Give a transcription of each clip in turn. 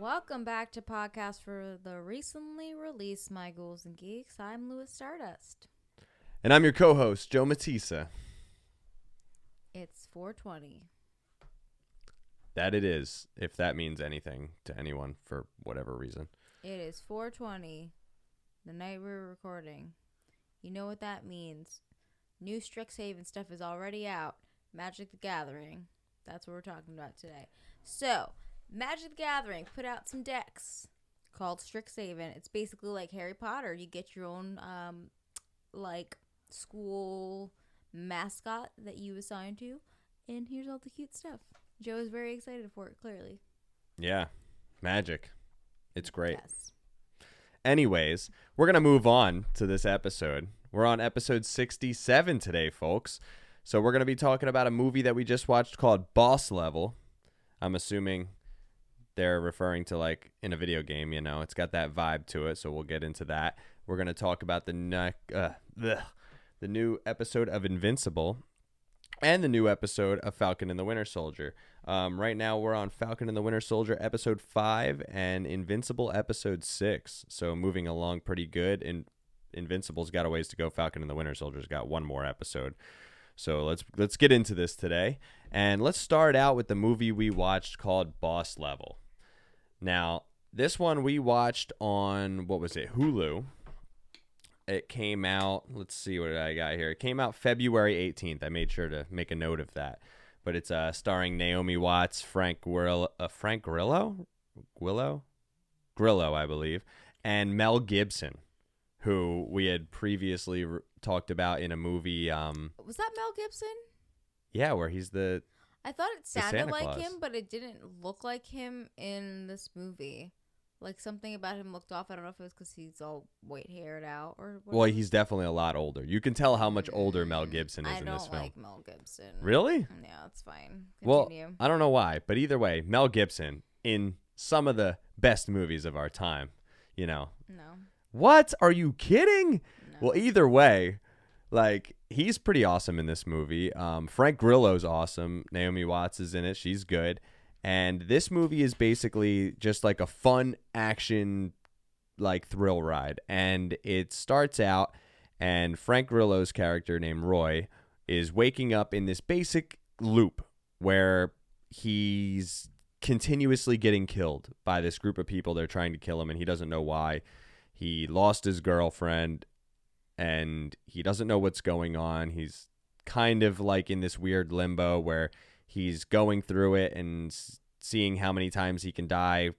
Welcome back to Podcast for the recently released My Ghouls and Geeks. I'm Louis Stardust. And I'm your co-host, Joe Matissa. It's 4:20. That it is, if that means anything to anyone for whatever reason. It is 4:20, the night we're recording. You know what that means. New Strixhaven stuff is already out. Magic the Gathering. That's what we're talking about today. So, Magic the Gathering put out some decks called Strixhaven. It's basically like Harry Potter. You get your own, school mascot that you assign to. And here's all the cute stuff. Joe is very excited for it, clearly. Yeah, magic. It's great. Yes. Anyways, we're going to move on to this episode. We're on episode 67 today, folks. So we're going to be talking about a movie that we just watched called Boss Level. I'm assuming they're referring to like in a video game, you know. It's got that vibe to it, so we'll get into that. We're going to talk about the new episode of Invincible and the new episode of Falcon and the Winter Soldier. Right now we're on Falcon and the Winter Soldier episode 5 and Invincible episode 6. So moving along pretty good. And Invincible's got a ways to go. Falcon and the Winter Soldier's got one more episode. So let's get into this today. And let's start out with the movie we watched called Boss Level. Now, this one we watched on, what was it, Hulu. It came out, let's see what I got here. It came out February 18th. I made sure to make a note of that. But it's starring Naomi Watts, Grillo, I believe, and Mel Gibson, who we had previously talked about in a movie. Was that Mel Gibson? Yeah, where he's the I thought it sounded Santa like Claus. him, but it didn't look like him in this movie. Like something about him looked off. I don't know if it was because he's all white-haired out or whatever. Well, he's definitely a lot older. You can tell how much older Mel Gibson is in this film. I don't like Mel Gibson. Really? Yeah, it's fine. Continue. Well, I don't know why, but either way, Mel Gibson in some of the best movies of our time, you know. No. What? Are you kidding? No. Well, either way, like, he's pretty awesome in this movie. Frank Grillo's awesome. Naomi Watts is in it. She's good. And this movie is basically just like a fun action, like, thrill ride. And it starts out, and Frank Grillo's character named Roy is waking up in this basic loop where he's continuously getting killed by this group of people. They're trying to kill him, and he doesn't know why. He lost his girlfriend, and he doesn't know what's going on. He's kind of like in this weird limbo where he's going through it and seeing how many times he can die,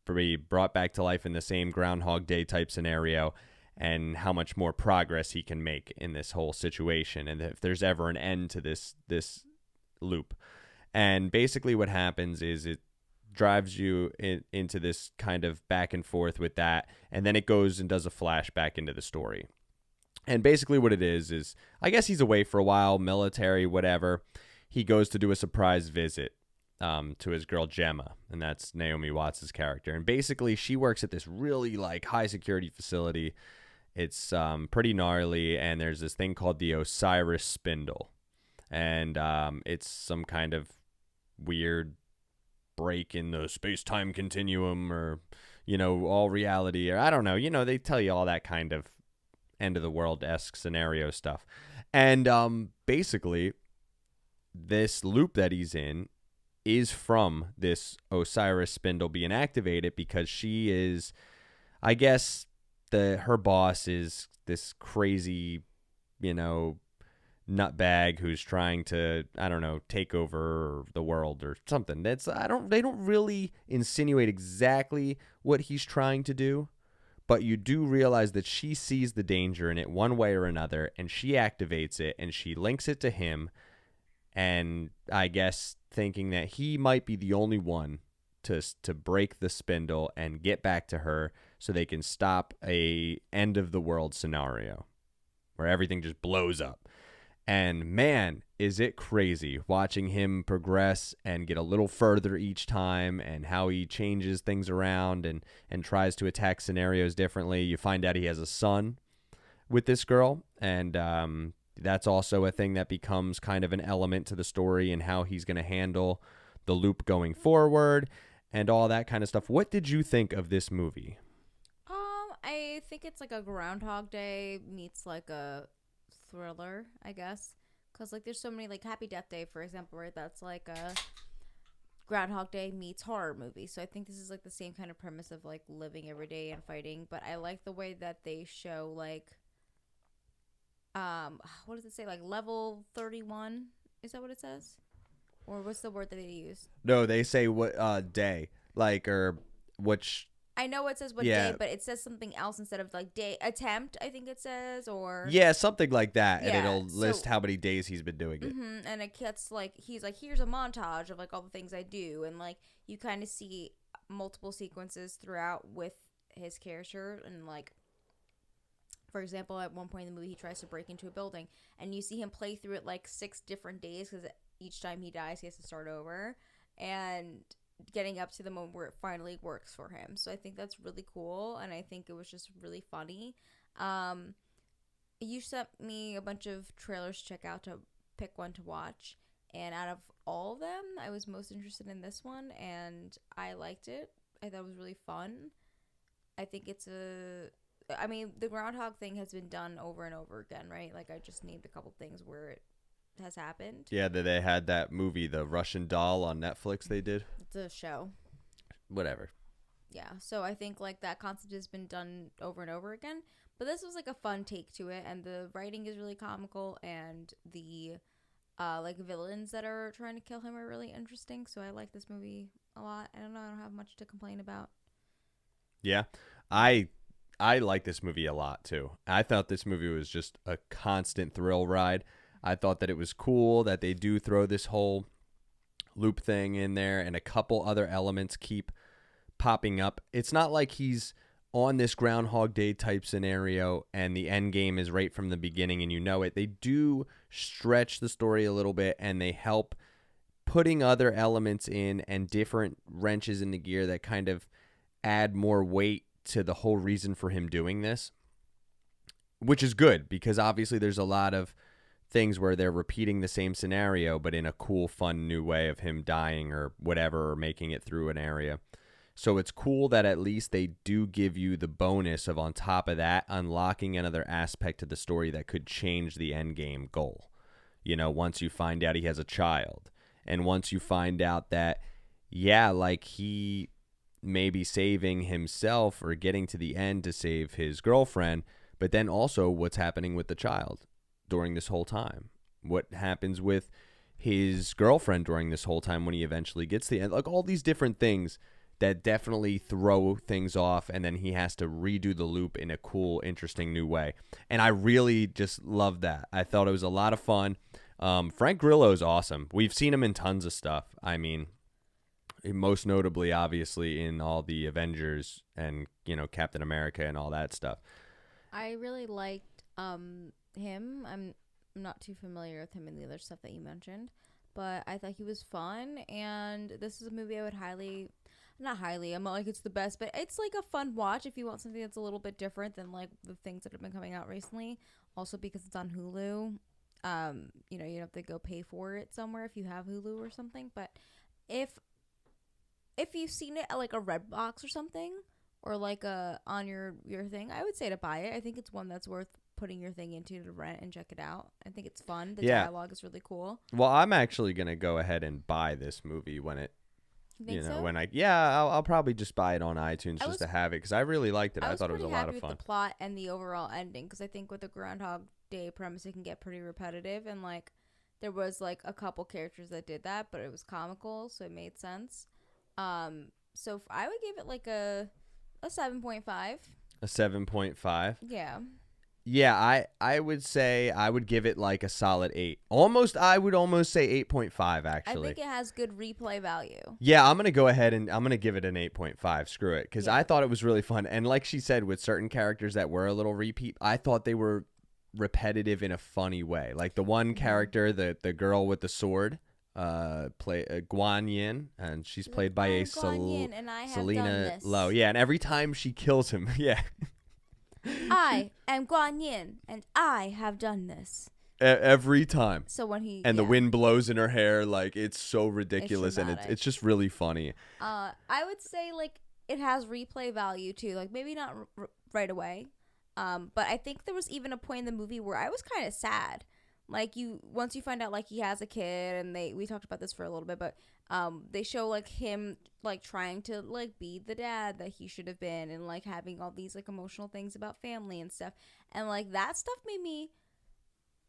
be brought back to life in the same Groundhog Day type scenario, and how much more progress he can make in this whole situation, and if there's ever an end to this loop. And basically what happens is it drives you into this kind of back and forth with that, and then it goes and does a flashback into the story. And basically what it is I guess he's away for a while, military, whatever. He goes to do a surprise visit to his girl Gemma, and that's Naomi Watts' character. And basically she works at this really like high security facility. It's pretty gnarly, and there's this thing called the Osiris Spindle. And it's some kind of weird break in the space-time continuum, or, you know, all reality, or I don't know. You know, they tell you all that kind of end-of-the-world-esque scenario stuff. And basically, this loop that he's in is from this Osiris Spindle being activated because she is, I guess, her boss is this crazy, you know, nutbag who's trying to, I don't know, take over the world or something. They don't really insinuate exactly what he's trying to do, but you do realize that she sees the danger in it one way or another, and she activates it, and she links it to him, and I guess thinking that he might be the only one to break the spindle and get back to her so they can stop a end of the world scenario where everything just blows up. And man, is it crazy watching him progress and get a little further each time, and how he changes things around and tries to attack scenarios differently. You find out he has a son with this girl, and that's also a thing that becomes kind of an element to the story and how he's going to handle the loop going forward. and all that kind of stuff. What did you think of this movie? I think it's like a Groundhog Day meets like a thriller, I guess. Because like there's so many, like Happy Death Day, for example, right? That's like a Groundhog Day meets horror movie. So I think this is like the same kind of premise of like living every day and fighting. But I like the way that they show like, what does it say? Like level 31? Is that what it says? Or what's the word that they use? No, they say what day, like, or which. I know it says what day, but it says something else instead of like day attempt. I think it says, or Yeah, something like that, and Yeah, it'll list how many days he's been doing it. and it gets like he's like, here's a montage of like all the things I do, and like you kind of see multiple sequences throughout with his character, and like for example, at one point in the movie, he tries to break into a building, and you see him play through it like 6 different days because each time he dies, he has to start over, and getting up to the moment where it finally works for him. So I think that's really cool, and I think it was just really funny. You sent me a bunch of trailers to check out to pick one to watch, and out of all of them, I was most interested in this one, and I liked it. I thought it was really fun. I think I mean, the Groundhog thing has been done over and over again, right? Like, I just named a couple things where it has happened. Yeah, they had that movie, The Russian Doll, on Netflix. They did. It's a show. Whatever. Yeah, so I think like that concept has been done over and over again, but this was like a fun take to it, and the writing is really comical, and the like villains that are trying to kill him are really interesting. So I like this movie a lot. I don't have much to complain about. Yeah, I like this movie a lot too. I thought this movie was just a constant thrill ride. I thought that it was cool that they do throw this whole loop thing in there, and a couple other elements keep popping up. It's not like he's on this Groundhog Day type scenario and the end game is right from the beginning and you know it. They do stretch the story a little bit, and they help putting other elements in and different wrenches in the gear that kind of add more weight to the whole reason for him doing this, which is good because obviously there's a lot of things where they're repeating the same scenario but in a cool, fun new way of him dying or whatever, or making it through an area. So it's cool that at least they do give you the bonus of, on top of that, unlocking another aspect to the story that could change the end game goal. You know, once you find out he has a child, and once you find out that, yeah, like he may be saving himself or getting to the end to save his girlfriend, but then also what's happening with the child during this whole time. What happens with his girlfriend during this whole time when he eventually gets to the end. Like all these different things that definitely throw things off, and then he has to redo the loop in a cool, interesting new way. And I really just loved that. I thought it was a lot of fun. Frank Grillo is awesome. We've seen him in tons of stuff. I mean, most notably, obviously, in all the Avengers and, you know, Captain America and all that stuff. I really liked him. I'm not too familiar with him in the other stuff that you mentioned, but I thought he was fun, and this is a movie I would not highly, I'm not like it's the best, but it's like a fun watch if you want something that's a little bit different than like the things that have been coming out recently. Also because it's on Hulu, you know, you don't have to go pay for it somewhere if you have Hulu or something. But if you've seen it at like a Redbox or something, or like on your thing, I would say to buy it. I think it's one that's worth putting your thing into to rent and check it out. I think it's fun. The dialogue is really cool. Well, I'm actually gonna go ahead and buy this movie when it. When I'll probably just buy it on iTunes just to have it because I really liked it. I thought it was a lot of fun. I was pretty happy with the plot and the overall ending because I think with the Groundhog Day premise, it can get pretty repetitive, and like there was like a couple characters that did that, but it was comical, so it made sense. So I would give it like a 7.5. A 7.5. Yeah. Yeah, I would say I would give it like a solid 8. I would almost say 8.5 actually. I think it has good replay value. Yeah, I'm going to go ahead and I'm going to give it an 8.5. Screw it. Because I thought it was really fun. And like she said, with certain characters that were a little repeat, I thought they were repetitive in a funny way. Like the one character, the girl with the sword, Guan Yin, and she's played by a Selena Lowe. Yeah, and every time she kills him, yeah. I am Guan Yin, and I have done this. every time. So when he And the wind blows in her hair, like it's so ridiculous, and it's just really funny. I would say like it has replay value too. Like maybe not right away, but I think there was even a point in the movie where I was kind of sad. Like once you find out like he has a kid, and we talked about this for a little bit, but they show like him like trying to like be the dad that he should have been, and like having all these like emotional things about family and stuff, and like that stuff made me.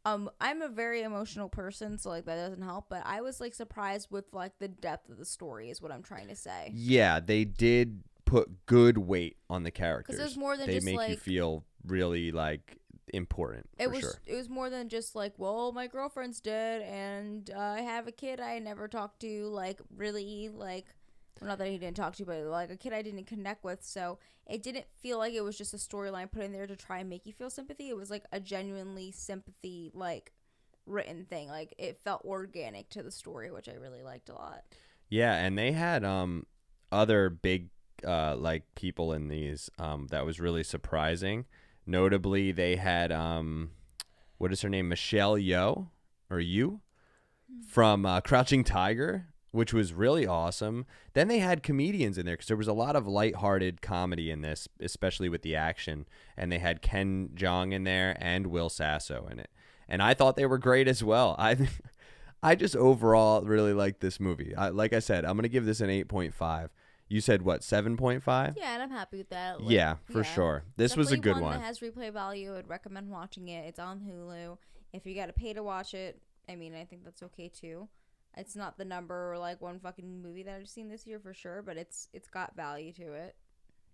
I'm a very emotional person, so like that doesn't help. But I was like surprised with like the depth of the story, is what I'm trying to say. Yeah, they did put good weight on the characters. Because it was more than they just make like you feel really like important. It was sure. It was more than just like, well, my girlfriend's dead and I have a kid I never talked to, like really like, well, not that he didn't talk to, but like a kid I didn't connect with. So it didn't feel like it was just a storyline put in there to try and make you feel sympathy. It was like a genuinely sympathy like written thing. Like it felt organic to the story, which I really liked a lot. Yeah, and they had other big like people in these that was really surprising. Notably, they had what is her name? Michelle Yeoh or Yu from Crouching Tiger, which was really awesome. Then they had comedians in there because there was a lot of lighthearted comedy in this, especially with the action. And they had Ken Jeong in there and Will Sasso in it, and I thought they were great as well. I just overall really liked this movie. Like I said, I'm gonna give this an 8.5. You said what, 7.5? Yeah, and I'm happy with that. Like, yeah, for sure. This was a good one. That has replay value. I'd recommend watching it. It's on Hulu. If you got to pay to watch it, I mean, I think that's okay too. It's not the number like one fucking movie that I've seen this year for sure, but it's got value to it.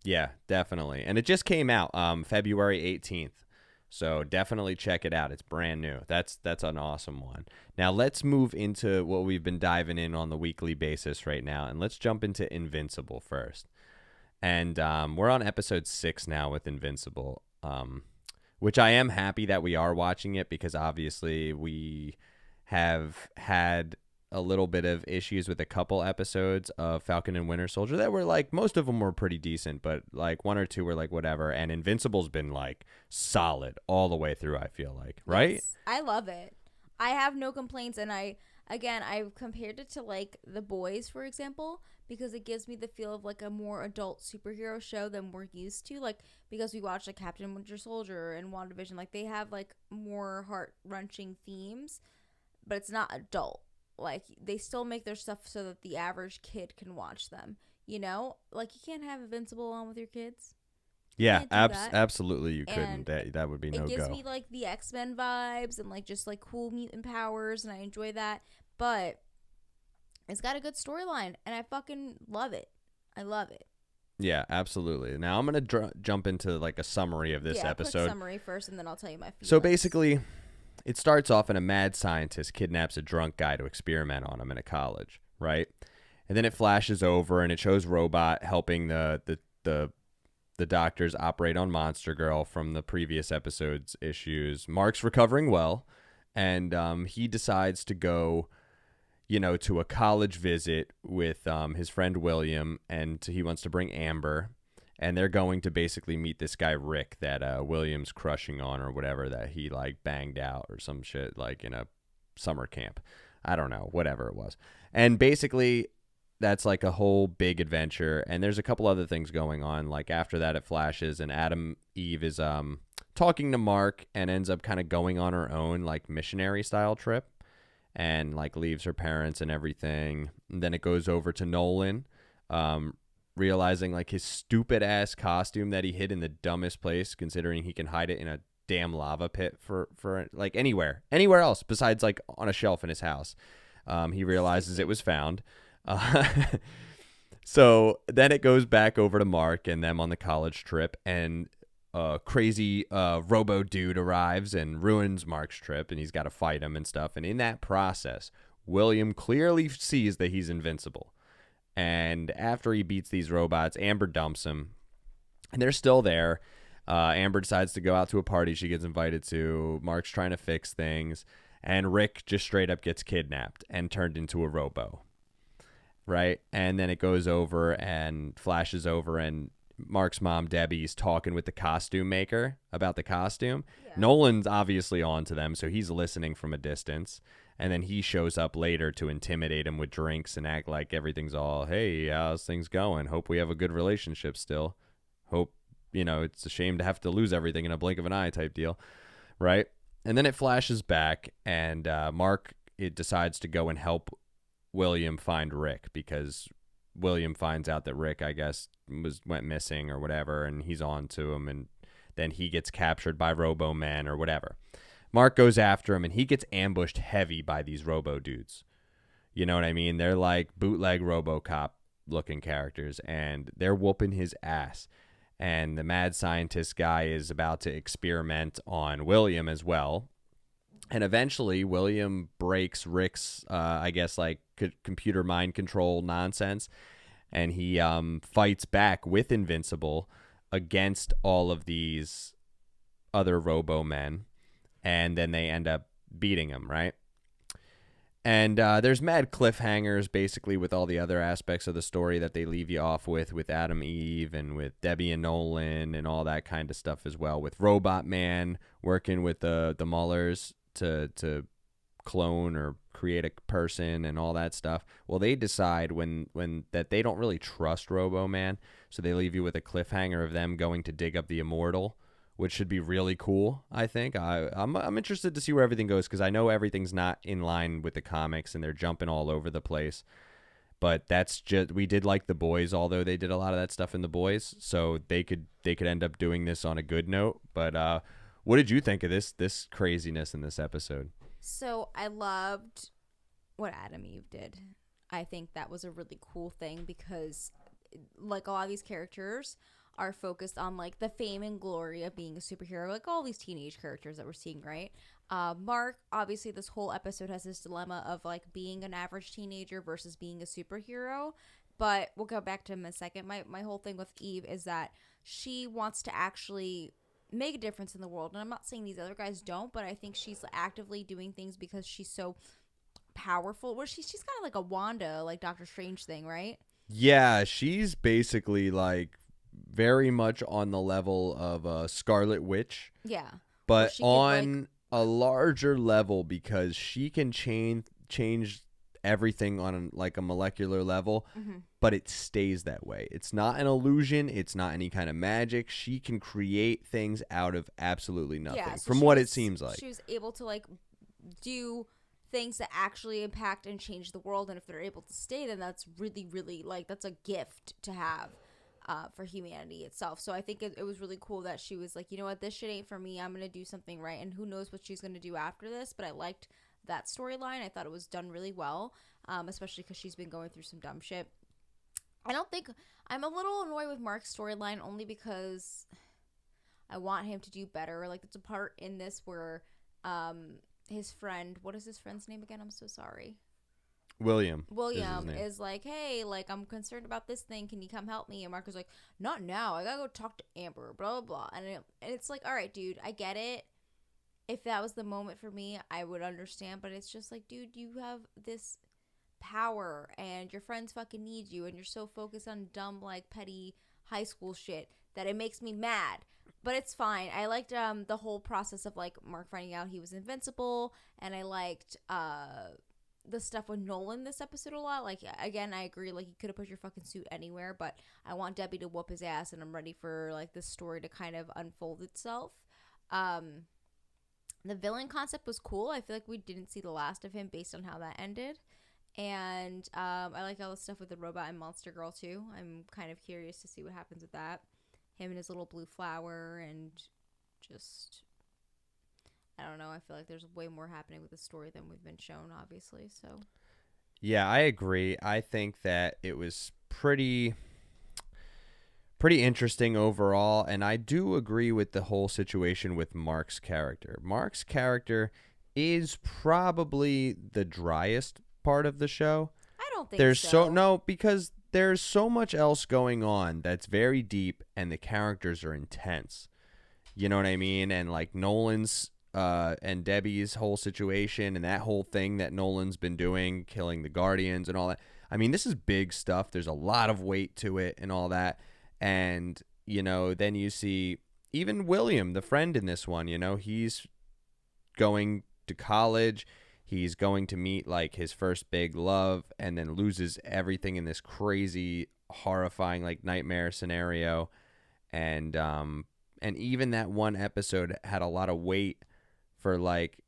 Yeah, definitely. And it just came out February 18th. So definitely check it out. It's brand new. That's an awesome one. Now let's move into what we've been diving in on the weekly basis right now, and let's jump into Invincible first. And we're on episode 6 now with Invincible, which I am happy that we are watching it because obviously we have had a little bit of issues with a couple episodes of Falcon and Winter Soldier that were like, most of them were pretty decent, but like one or two were like whatever. And Invincible's been like solid all the way through, I feel like, right? Yes, I love it. I have no complaints. And I've compared it to like The Boys, for example, because it gives me the feel of like a more adult superhero show than we're used to. Like, because we watch like Captain Winter Soldier and WandaVision, like they have like more heart-wrenching themes, but it's not adult. Like, they still make their stuff so that the average kid can watch them, you know? Like, you can't have Invincible on with your kids. Yeah, absolutely you couldn't. That would be no go. It gives me, like, the X-Men vibes and, like, just, like, cool mutant powers, and I enjoy that. But it's got a good storyline, and I fucking love it. I love it. Yeah, absolutely. Now, I'm going to jump into, like, a summary of this episode. Quick summary first, and then I'll tell you my feelings. So, basically, it starts off and a mad scientist kidnaps a drunk guy to experiment on him in a college, right? And then it flashes over and it shows Robot helping the doctors operate on Monster Girl from the previous episode's issues. Mark's recovering well, and he decides to go, to a college visit with his friend William, and he wants to bring Amber. And they're going to basically meet this guy, Rick, that William's crushing on or whatever, that he, like, banged out or some shit, like, in a summer camp. I don't know, whatever it was. And basically, that's, like, a whole big adventure. And there's a couple other things going on. Like, after that, it flashes, and Eve is talking to Mark and ends up kind of going on her own, like, missionary-style trip. And, like, leaves her parents and everything. And then it goes over to Nolan, realizing like his stupid ass costume that he hid in the dumbest place, considering he can hide it in a damn lava pit for like anywhere else besides like on a shelf in his house. He realizes it was found. So then it goes back over to Mark and them on the college trip, and crazy robo dude arrives and ruins Mark's trip, and he's got to fight him and stuff. And in that process, William clearly sees that he's invincible. And after he beats these robots, Amber dumps him, and they're still there. Amber decides to go out to a party she gets invited to. Mark's trying to fix things, and Rick just straight up gets kidnapped and turned into a robo, right? And then it goes over and flashes over, and Mark's mom, Debbie's talking with the costume maker about the costume. Yeah. Nolan's obviously on to them, so he's listening from a distance. And then he shows up later to intimidate him with drinks and act like everything's all, hey, how's things going? Hope we have a good relationship still. Hope, it's a shame to have to lose everything in a blink of an eye type deal, right? And then it flashes back, and Mark decides to go and help William find Rick, because William finds out that Rick, I guess, went missing or whatever, and he's on to him, and then he gets captured by Robo Man or whatever. Mark goes after him, and he gets ambushed heavy by these Robo dudes. You know what I mean? They're like bootleg RoboCop looking characters, and they're whooping his ass. And the mad scientist guy is about to experiment on William as well. And eventually, William breaks Rick's, I guess, like computer mind control nonsense. And he fights back with Invincible against all of these other Robo men. And then they end up beating him, right? And there's mad cliffhangers, basically, with all the other aspects of the story that they leave you off with Adam Eve and with Debbie and Nolan and all that kind of stuff as well. With Robot Man working with the Mullers to clone or create a person and all that stuff. Well, they decide when that they don't really trust Robo Man, so they leave you with a cliffhanger of them going to dig up the Immortal, which should be really cool, I think. I'm interested to see where everything goes, because I know everything's not in line with the comics and they're jumping all over the place. But that's just, we did like The Boys, although they did a lot of that stuff in The Boys, so they could end up doing this on a good note. But what did you think of this craziness in this episode? So I loved what Adam Eve did. I think that was a really cool thing, because like a lot of these characters are focused on like the fame and glory of being a superhero, like all these teenage characters that we're seeing, right? Mark, obviously this whole episode has this dilemma of like being an average teenager versus being a superhero, but we'll go back to him in a second. My whole thing with Eve is that she wants to actually make a difference in the world, and I'm not saying these other guys don't, but I think she's actively doing things because she's so powerful. Well, she's kind of like a Wanda, like Doctor Strange thing, right? Yeah, she's basically like very much on the level of a Scarlet Witch. Yeah. But on a larger level, because she can change everything on like a molecular level, but it stays that way. It's not an illusion. It's not any kind of magic. She can create things out of absolutely nothing, from what it seems like. She was able to like do things that actually impact and change the world, and if they're able to stay, then that's really, really, like, that's a gift to have for humanity itself. So I think it was really cool that she was like, you know what, this shit ain't for me. I'm gonna do something right, and who knows what she's gonna do after this. But I liked that storyline. I thought it was done really well, especially because she's been going through some dumb shit. I don't think I'm a little annoyed with Mark's storyline, only because I want him to do better. Like, there's a part in this where his friend, what is his friend's name again? I'm so sorry. William is like, hey, like, I'm concerned about this thing. Can you come help me? And Mark is like, not now. I gotta go talk to Amber, blah, blah, blah. And it's like, all right, dude, I get it. If that was the moment for me, I would understand. But it's just like, dude, you have this power and your friends fucking need you, and you're so focused on dumb, like, petty high school shit that it makes me mad. But it's fine. I liked the whole process of, like, Mark finding out he was invincible, and I liked the stuff with Nolan this episode a lot. Like, again, I agree, like, you could have put your fucking suit anywhere, but I want Debbie to whoop his ass, and I'm ready for, like, this story to kind of unfold itself. The villain concept was cool. I feel like we didn't see the last of him based on how that ended. And I like all the stuff with the robot and Monster Girl, too. I'm kind of curious to see what happens with that. Him and his little blue flower, and just, I don't know. I feel like there's way more happening with the story than we've been shown, obviously. So, yeah, I agree. I think that it was pretty interesting overall, and I do agree with the whole situation with Mark's character. Mark's character is probably the driest part of the show. I don't think so. No, because there's so much else going on that's very deep, and the characters are intense. You know what I mean? And like Nolan's and Debbie's whole situation, and that whole thing that Nolan's been doing, killing the Guardians and all that. I mean, this is big stuff. There's a lot of weight to it and all that. And then you see even William, the friend in this one, he's going to college. He's going to meet like his first big love and then loses everything in this crazy, horrifying like nightmare scenario. And even that one episode had a lot of weight for like,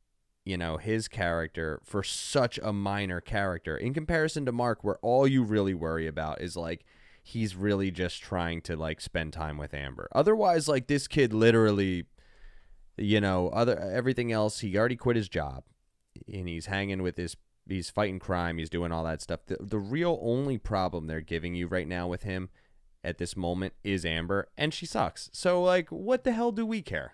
his character, for such a minor character in comparison to Mark, where all you really worry about is like he's really just trying to like spend time with Amber. Otherwise, like this kid literally, everything else, he already quit his job and he's hanging with he's fighting crime, he's doing all that stuff. The real only problem they're giving you right now with him at this moment is Amber, and she sucks. So like, what the hell do we care,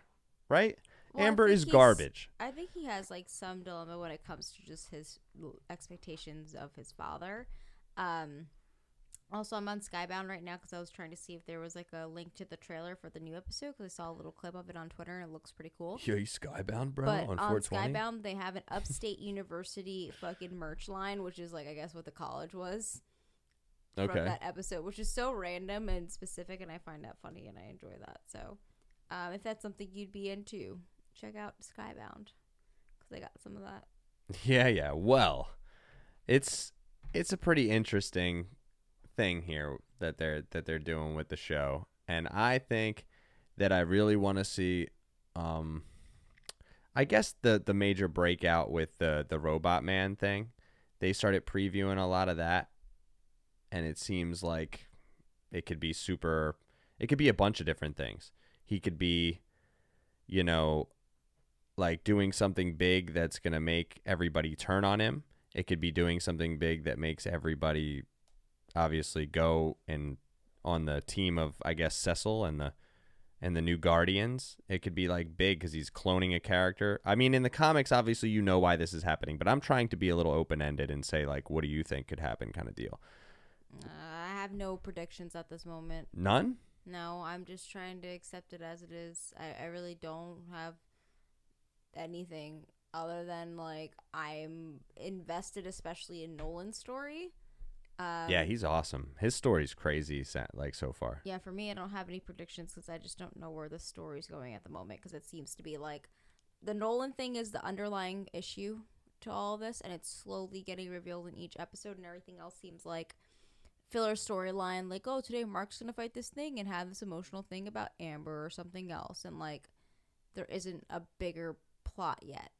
right? Well, Amber is garbage. I think he has like some dilemma when it comes to just his expectations of his father. Also, I'm on Skybound right now because I was trying to see if there was like a link to the trailer for the new episode because I saw a little clip of it on Twitter and it looks pretty cool. Yeah, you Skybound, bro? But on 420? Skybound, they have an Upstate University fucking merch line, which is like, I guess, what the college was. Okay. From that episode, which is so random and specific, and I find that funny and I enjoy that. So, if that's something you'd be into, check out Skybound because they got some of that. Yeah. Well, it's a pretty interesting thing here that they're doing with the show, and I think that I really want to see I guess the major breakout with the Robot Man thing. They started previewing a lot of that, and it seems like it could be a bunch of different things. He could be like doing something big that's going to make everybody turn on him. It could be doing something big that makes everybody obviously go and on the team of, I guess, Cecil and the new Guardians. It could be like big because he's cloning a character. I mean, in the comics, obviously you know why this is happening, but I'm trying to be a little open-ended and say like, what do you think could happen, kind of deal. I have no predictions at this moment. None? No, I'm just trying to accept it as it is. I really don't have anything other than like I'm invested, especially in Nolan's story. Yeah, he's awesome. His story's crazy, like so far. Yeah, for me, I don't have any predictions because I just don't know where the story's going at the moment. Because it seems to be like the Nolan thing is the underlying issue to all of this, and it's slowly getting revealed in each episode, and everything else seems like filler storyline. Like, oh, today Mark's gonna fight this thing and have this emotional thing about Amber or something else, and like there isn't a bigger plot yet,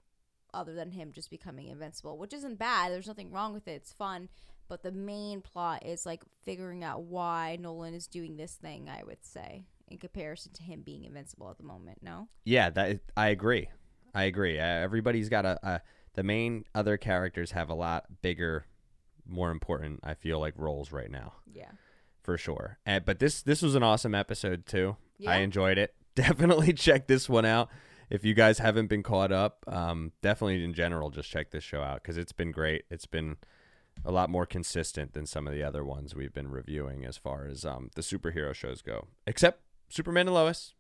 other than him just becoming invincible, which isn't bad. There's nothing wrong with it. It's fun. But the main plot is like figuring out why Nolan is doing this thing, I would say, in comparison to him being invincible at the moment. No? Yeah, I agree. Everybody's got the main other characters have a lot bigger, more important, I feel like, roles right now. Yeah. For sure. But this was an awesome episode too. Yeah. I enjoyed it. Definitely check this one out. If you guys haven't been caught up, definitely in general, just check this show out because it's been great. It's been a lot more consistent than some of the other ones we've been reviewing as far as the superhero shows go. Except Superman and Lois.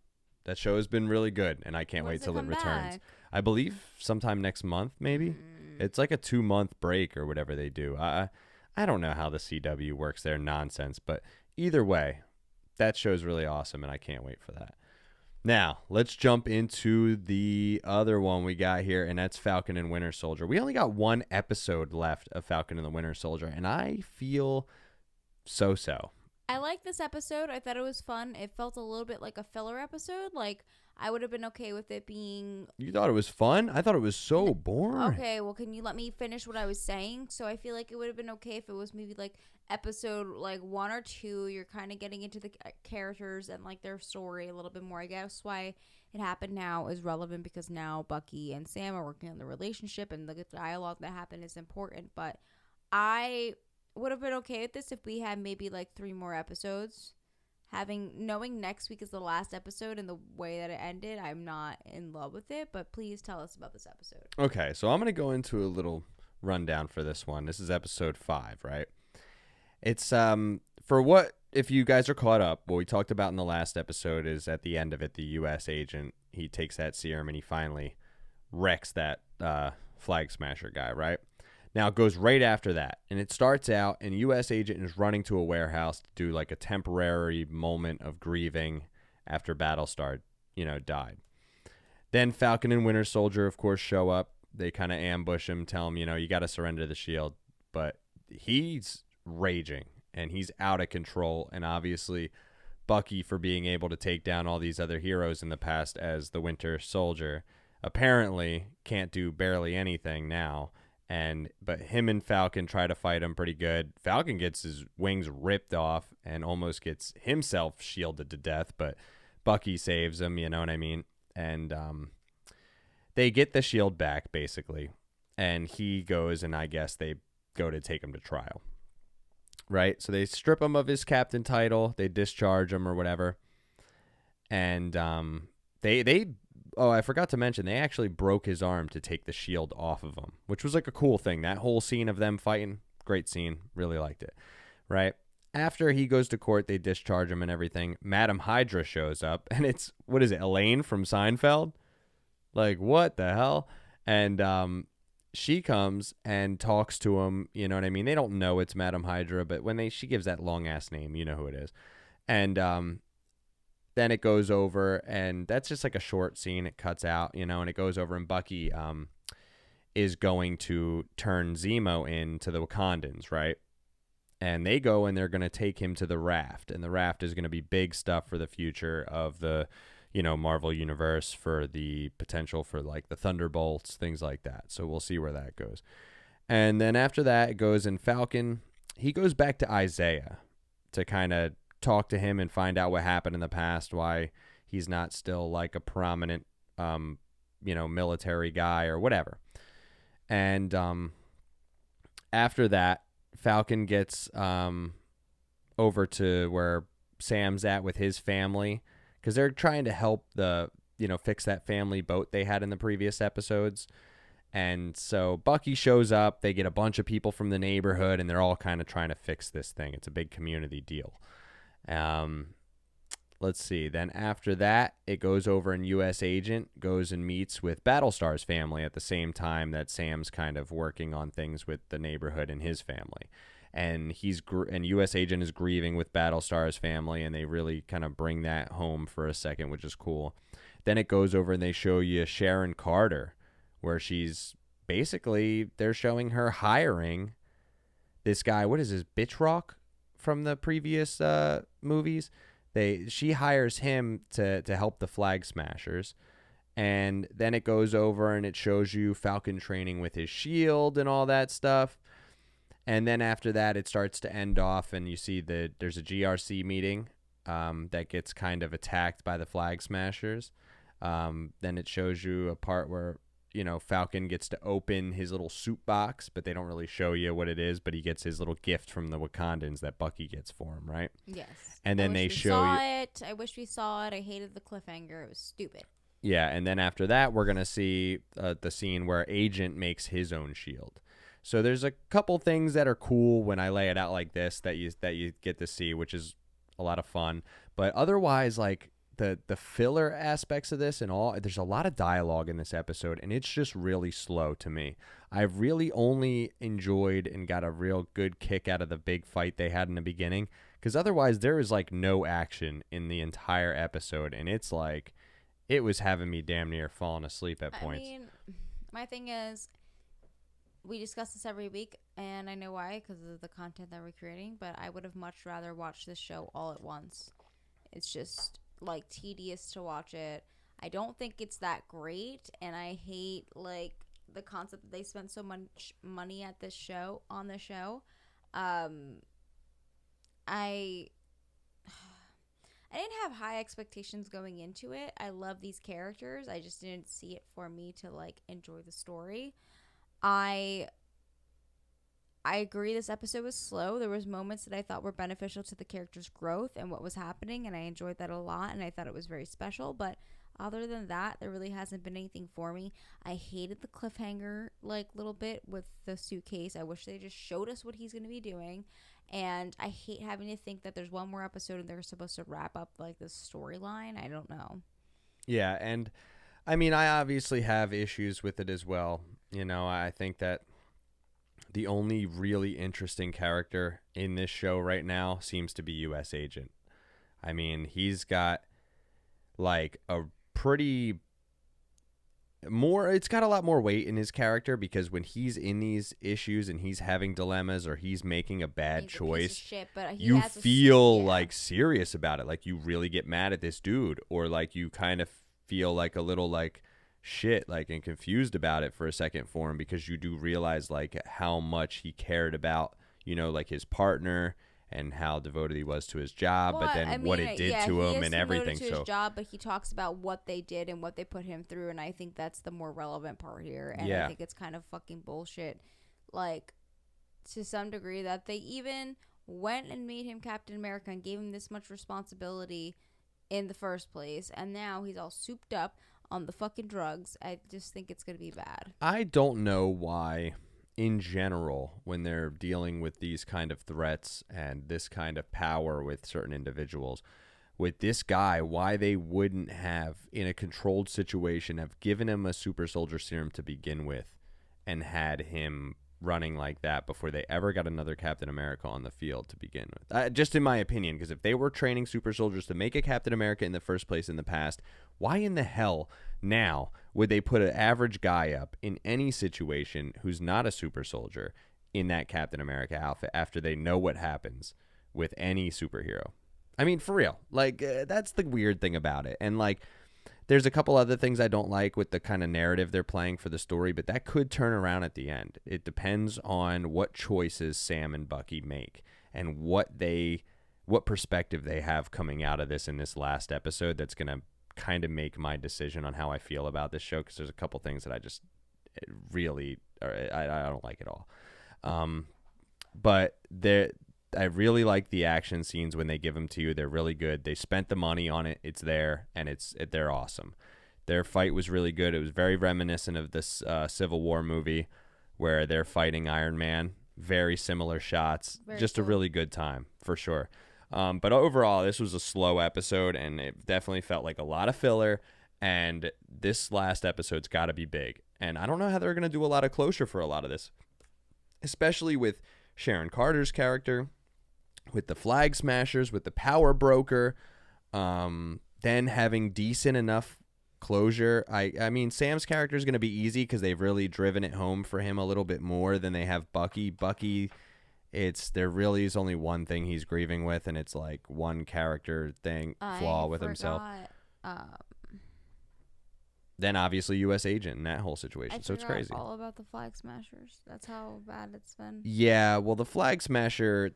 That show has been really good, and I can't wait till it returns. Back? I believe sometime next month, maybe. It's like a 2-month break or whatever they do. I don't know how the CW works their nonsense, but either way, that show's really awesome, and I can't wait for that. Now, let's jump into the other one we got here, and that's Falcon and Winter Soldier. We only got one episode left of Falcon and the Winter Soldier, and I feel so-so. I like this episode. I thought it was fun. It felt a little bit like a filler episode. Like, I would have been okay with it being... You thought it was fun? I thought it was so boring. Okay, well, can you let me finish what I was saying? So I feel like it would have been okay if it was maybe like episode like 1 or 2. You're kind of getting into the characters and like their story a little bit more. I guess why it happened now is relevant because now Bucky and Sam are working on the relationship and the dialogue that happened is important. But I would have been okay with this if we had maybe like 3 more episodes. Knowing next week is the last episode and the way that it ended, I'm not in love with it, but please tell us about this episode. Okay, so I'm going to go into a little rundown for this one. This is episode 5, right? It's, if you guys are caught up, what we talked about in the last episode is at the end of it, the U.S. agent, he takes that serum and he finally wrecks that Flag Smasher guy, right? Now it goes right after that, and it starts out, and U.S. agent is running to a warehouse to do like a temporary moment of grieving after Battlestar, died. Then Falcon and Winter Soldier, of course, show up. They kind of ambush him, tell him, you got to surrender the shield. But he's raging, and he's out of control. And obviously, Bucky, for being able to take down all these other heroes in the past as the Winter Soldier, apparently can't do barely anything now. But him and Falcon try to fight him pretty good. Falcon gets his wings ripped off and almost gets himself shielded to death, but Bucky saves him, you know what I mean? And they get the shield back, basically, and he goes, and I guess they go to take him to trial, right? So they strip him of his captain title, they discharge him or whatever, and I forgot to mention, they actually broke his arm to take the shield off of him, which was like a cool thing. That whole scene of them fighting, great scene, really liked it, right? After he goes to court, they discharge him and everything. Madam Hydra shows up, and it's, what is it, Elaine from Seinfeld? Like, what the hell? And she comes and talks to him, you know what I mean? They don't know it's Madam Hydra, but when she gives that long-ass name, you know who it is. And then it goes over, and that's just like a short scene. It cuts out, and it goes over, and Bucky is going to turn Zemo into the Wakandans, right? And they go, and they're going to take him to the Raft, and the Raft is going to be big stuff for the future of the, Marvel Universe, for the potential for like the Thunderbolts, things like that. So we'll see where that goes. And then after that, it goes, and Falcon, he goes back to Isaiah to kind of talk to him and find out what happened in the past, why he's not still like a prominent, military guy or whatever. And after that, Falcon gets over to where Sam's at with his family, because they're trying to help fix that family boat they had in the previous episodes. And so Bucky shows up. They get a bunch of people from the neighborhood, and they're all kind of trying to fix this thing. It's a big community deal. Let's see. Then after that, it goes over, and U.S. agent goes and meets with Battlestar's family at the same time that Sam's kind of working on things with the neighborhood and his family. And and U.S. agent is grieving with Battlestar's family, and they really kind of bring that home for a second, which is cool. Then it goes over, and they show you Sharon Carter, where she's basically, they're showing her hiring this guy. What is this, Bitch Rock from the previous movies? She hires him to help the Flag Smashers. And then it goes over, and it shows you Falcon training with his shield and all that stuff. And then after that, it starts to end off, and you see that there's a GRC meeting that gets kind of attacked by the Flag Smashers. Then it shows you a part where, Falcon gets to open his little soup box, but they don't really show you what it is, but he gets his little gift from the Wakandans that Bucky gets for him, right? Yes. And then they show you it. I wish we saw it. I hated the cliffhanger. It was stupid. Yeah, and then after that, we're going to see the scene where Agent makes his own shield. So there's a couple things that are cool when I lay it out like this that you get to see, which is a lot of fun. But otherwise, like the filler aspects of this and all, there's a lot of dialogue in this episode, and it's just really slow to me. I've really only enjoyed and got a real good kick out of the big fight they had in the beginning, because otherwise there is like no action in the entire episode, and it's like it was having me damn near falling asleep at points. I mean, my thing is, we discuss this every week, and I know why, because of the content that we're creating, but I would have much rather watched this show all at once. It's just, like, tedious to watch it. I don't think it's that great, and I hate, like, the concept that they spent so much money at this show, on the show. I didn't have high expectations going into it. I love these characters. I just didn't see it for me to, like, enjoy the story. I agree this episode was slow. There was moments that I thought were beneficial to the character's growth and what was happening, and I enjoyed that a lot, and I thought it was very special. But other than that, there really hasn't been anything for me. I hated the cliffhanger, like, little bit with the suitcase. I wish they just showed us what he's going to be doing. And I hate having to think that there's one more episode and they're supposed to wrap up, like, this storyline. I don't know. Yeah, and I mean, I obviously have issues with it as well. I think that The only really interesting character in this show right now seems to be U.S. Agent. I mean, he's got like a pretty more it's got a lot more weight in his character, because when he's in these issues and he's having dilemmas or he's making a bad He's choice, a piece of shit, but he you has feel yeah. like serious about it. Like you really get mad at this dude, or like you kind of feel like a little like shit, like, and confused about it for a second for him, because you do realize like how much he cared about, you know, like his partner and how devoted he was to his job, Well, but then I mean, what it did yeah, to he him is and devoted everything. to So his job, but he talks about what they did and what they put him through, and I think that's the more relevant part here. And Yeah. I think it's kind of fucking bullshit, like, to some degree, that they even went and made him Captain America and gave him this much responsibility in the first place, and now he's all souped up on the fucking drugs. I just think it's gonna be bad. I don't know why, in general, when they're dealing with these kind of threats and this kind of power with certain individuals, with this guy, why they wouldn't have, in a controlled situation, have given him a super soldier serum to begin with and had him running like that before they ever got another Captain America on the field to begin with. Just in my opinion, because if they were training super soldiers to make a Captain America in the first place in the past, why in the hell now would they put an average guy up in any situation who's not a super soldier in that Captain America outfit after they know what happens with any superhero? I mean, for real. Like, that's the weird thing about it. And, like, there's a couple other things I don't like with the kind of narrative they're playing for the story, but that could turn around at the end. It depends on what choices Sam and Bucky make and what perspective they have coming out of this in this last episode that's going to kind of make my decision on how I feel about this show, because there's a couple things that I just really I don't like at all. But I really like the action scenes when they give them to you. They're really good. They spent the money on it. It's there, and they're awesome. Their fight was really good. It was very reminiscent of this Civil War movie where they're fighting Iron Man. Very similar shots. Just cool. A really good time, for sure. But overall, this was a slow episode, and it definitely felt like a lot of filler, and this last episode's got to be big. And I don't know how they're going to do a lot of closure for a lot of this, especially with Sharon Carter's character, with the Flag Smashers, with the Power Broker, then having decent enough closure. I mean, Sam's character is going to be easy because they've really driven it home for him a little bit more than they have Bucky. Bucky, there really is only one thing he's grieving with, and it's like one character flaw with himself. Then obviously U.S. Agent in that whole situation. So it's crazy. All about the Flag Smashers. That's how bad it's been. Yeah, well, the Flag Smasher,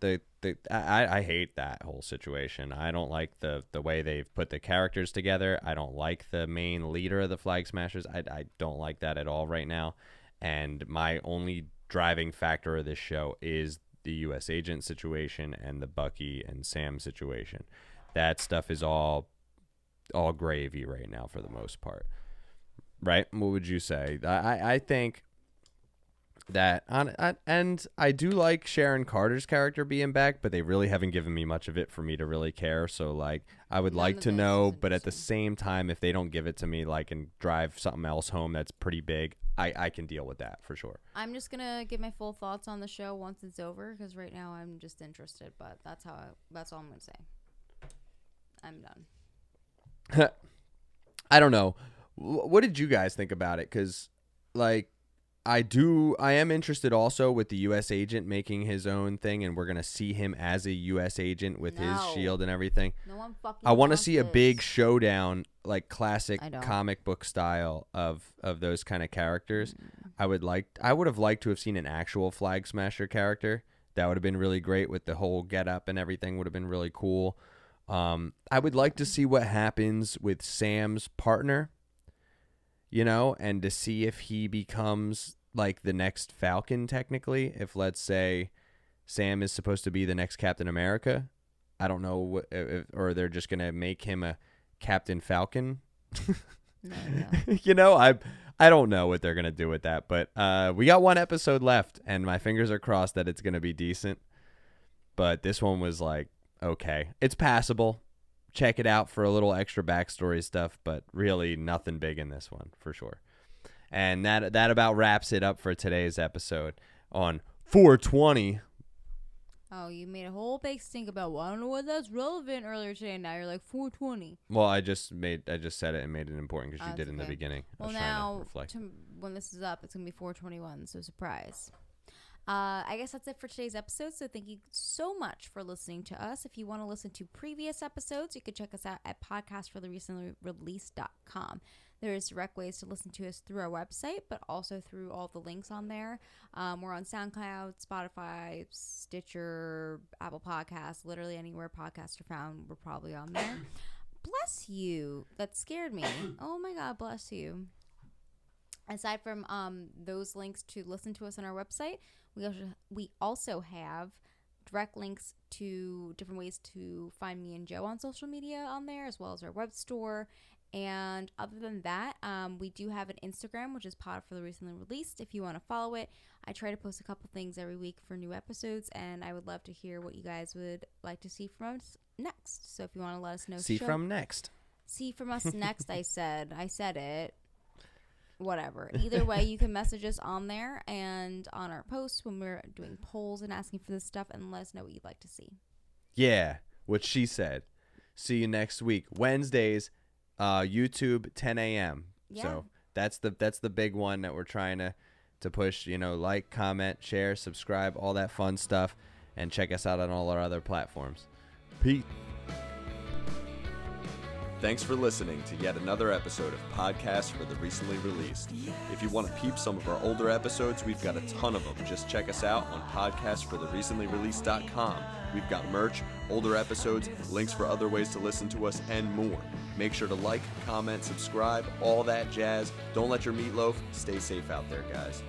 I hate that whole situation. I don't like the way they've put the characters together. I don't like the main leader of the Flag Smashers. I don't like that at all right now. And my only driving factor of this show is the U.S. Agent situation and the Bucky and Sam situation. That stuff is all gravy right now for the most part. Right? What would you say? I think that and I do like Sharon Carter's character being back, but they really haven't given me much of it for me to really care. So like I would like to know, but at the same time, if they don't give it to me, like, and drive something else home that's pretty big, I can deal with that for sure. I'm just gonna give my full thoughts on the show once it's over, because right now I'm just interested. But that's all I'm gonna say. I'm done. I don't know. What did you guys think about it? Because, like, I am interested also with the U.S. Agent making his own thing, and we're going to see him as a U.S. Agent with his shield and everything. No one fucking I want to see a big showdown, like classic comic book style of those kind of characters. I would have liked to have seen an actual Flag Smasher character. That would have been really great with the whole getup and everything. Would have been really cool. I would like to see what happens with Sam's partner, you know, and to see if he becomes like the next Falcon, technically. If, let's say, Sam is supposed to be the next Captain America. I don't know, or they're just going to make him a Captain Falcon. No. You know, I don't know what they're going to do with that. But we got one episode left, and my fingers are crossed that it's going to be decent. But this one was like, okay, it's passable. Check it out for a little extra backstory stuff, but really nothing big in this one, for sure. And that about wraps it up for today's episode on 420. Oh, you made a whole big stink about, well, I don't know what that's relevant earlier today. And now you're like 420. Well, I just said it and made it important because you did in the beginning. Well, now when this is up, it's gonna be 421. So surprise. I guess that's it for today's episode. So thank you so much for listening to us. If you want to listen to previous episodes, you can check us out at podcastfortherecently.com. There's direct ways to listen to us through our website, but also through all the links on there. We're on SoundCloud, Spotify, Stitcher, Apple Podcasts, literally anywhere podcasts are found, we're probably on there. Bless you. That scared me. Oh my God, bless you. Aside from those links to listen to us on our website, we also have direct links to different ways to find me and Joe on social media on there, as well as our web store. And other than that, we do have an Instagram, which is Pod for the Recently Released. If you want to follow it, I try to post a couple things every week for new episodes, and I would love to hear what you guys would like to see from us next. So if you want to let us know, See from us next. I said it. Whatever. Either way, you can message us on there and on our posts when we're doing polls and asking for this stuff, and let us know what you'd like to see. Yeah, what she said. See you next week. Wednesdays, YouTube, 10 a.m. Yeah. So that's the big one that we're trying to push. Like, comment, share, subscribe, all that fun stuff, and check us out on all our other platforms. Peace. Thanks for listening to yet another episode of Podcast for the Recently Released. If you want to peep some of our older episodes, we've got a ton of them. Just check us out on podcastfortherecentlyreleased.com. We've got merch, older episodes, links for other ways to listen to us, and more. Make sure to like, comment, subscribe, all that jazz. Don't let your meatloaf. Stay safe out there, guys.